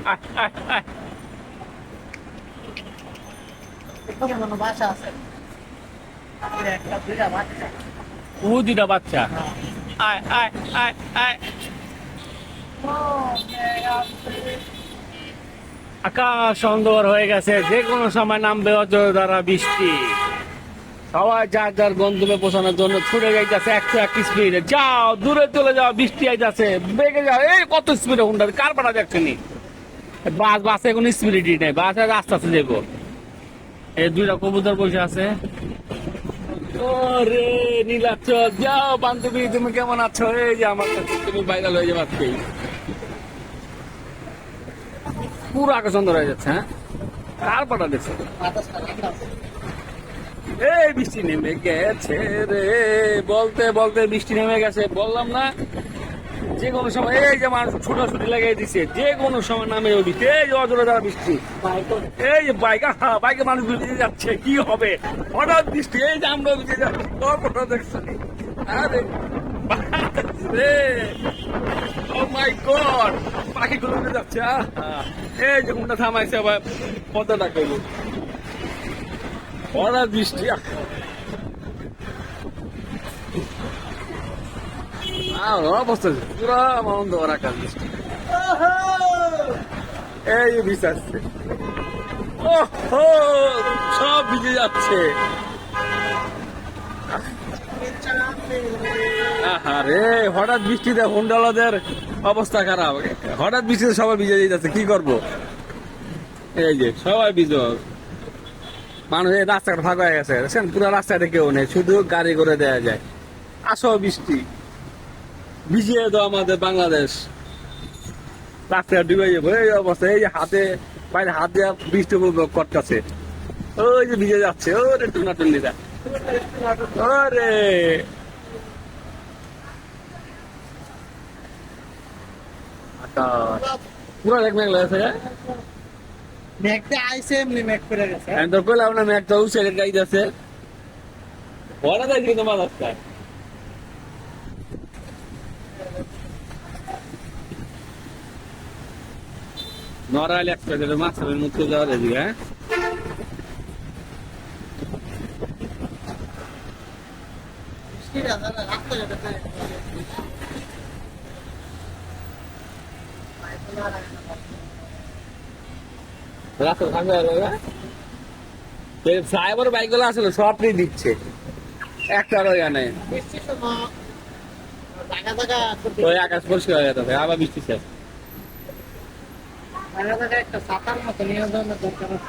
আয়, আয়, আয়। এখানে কোনো বাসা আছে? একটা দুইটা বাচ্চা। ও দুটা বাচ্চা। হ্যাঁ। আয় আয় আয় আয়। ও, মেঘ আছে। আকাশ অন্ধকার হয়ে গেছে, যে কোনো সময় নামবে অজয় দ্বারা বৃষ্টি। সবাই যার যার গন্তব্যে পৌঁছানোর জন্য ছুটে যাইতেছে 101 স্পিডে। যাও, দূরে চলে যাও, বৃষ্টি আইতাছে, বেগে যাও। এই কত স্পিডে হুন্ডা, কার পাড়া যাচ্ছে নি? বাসে কোনো স্পিডই নেই, বাসে আস্তে আস্তে যাবো। এই দুইটা কবুতর বসে আছে। ও রে নীলাচল, যাও বান্ধবী, তুমি কেমন আছো? এই যে আমার কাছে তুমি ভাইরাল হয়ে যাবে আজকেই। পুরো আকাশ অন্ধকার হয়ে যাচ্ছে। হ্যাঁ, কার পাড়া দেখছো? বাতাসটা ঠান্ডা আছে। এই বৃষ্টি নেমে গেছে রে, বলতে বলতে বৃষ্টি নেমে গেছে। বললাম না, যে কোনো সময় এই যে মানুষ ছুটাছুটি লাগিয়ে দিচ্ছে, যে কোনো সময় নামে ওই বৃষ্টি। এই যে অজরে দ্বারা বৃষ্টি, এই যে বাইক, বাইকে মানুষ ভিজে যাচ্ছে, কি হবে? হঠাৎ বৃষ্টি, এই যে আমরা ভিজে যাচ্ছি, কতটা দেখছি। আরে রে, ও মাই গড, পাখিগুলো উড়ে যাচ্ছে। এই যে কোনটা থামাইছে আবার পদ্মাটা করবো, হঠাৎ বৃষ্টি। অবস্থা পুরো অন্ধকার আকাশ, বৃষ্টি। এই যে বৃষ্টি আসছে, ওহো, সব ভিজে যাচ্ছে। আরে হঠাৎ বৃষ্টিতে হুন্ডালাদের অবস্থা খারাপ। হঠাৎ বৃষ্টিতে সবাই ভিজে যাচ্ছে, কি করবো? এই যে সবাই ভিজ, মানুষ এই রাস্তাটা ফাঁকা হয়ে গেছে, দেখছেন? পুরো রাস্তাটা কেউ নেই, শুধু গাড়ি করে দেওয়া যায়। আসো বৃষ্টি, ভিজিয়ে দাও আমাদের বাংলাদেশ। রাস্তায় ডুবে যাবো, এই অবস্থা। এই যে হাতে বাইরে হাত দেওয়া বৃষ্টি করতেছে, ওই যে ভিজে যাচ্ছে। ওরে টুনা টুন্নিরা, ওরে আকাশ পুরো এক মেঘ লাগছে। মেঘটা আইছে, এমনি মেঘ করে গেছে। আমি তো কইলাম না, মেঘটা উঠছে গাইতেছে। বলা যায় কিন্তু তোমার রাস্তায় নড়াইল এক্সপ্রেস মাছের মধ্যে যাওয়া যায়। হ্যাঁ, বৃষ্টিটা দাদা রাস্তাঘাটে যায়। রাস্তা ফাঁকা হয়ে যাবে। সাইবার বাইক গুলো আসলে সবই দিচ্ছে, একটা রয়ে নেই। বৃষ্টির সময় জায়গা জায়গা করতে ওই আকাশ পরিষ্কার হয়ে যেতে আবার বৃষ্টি শেষ। জায়গা জায়গা একটা ছাতার মতো নিয়ে যাওয়ার দরকার আছে।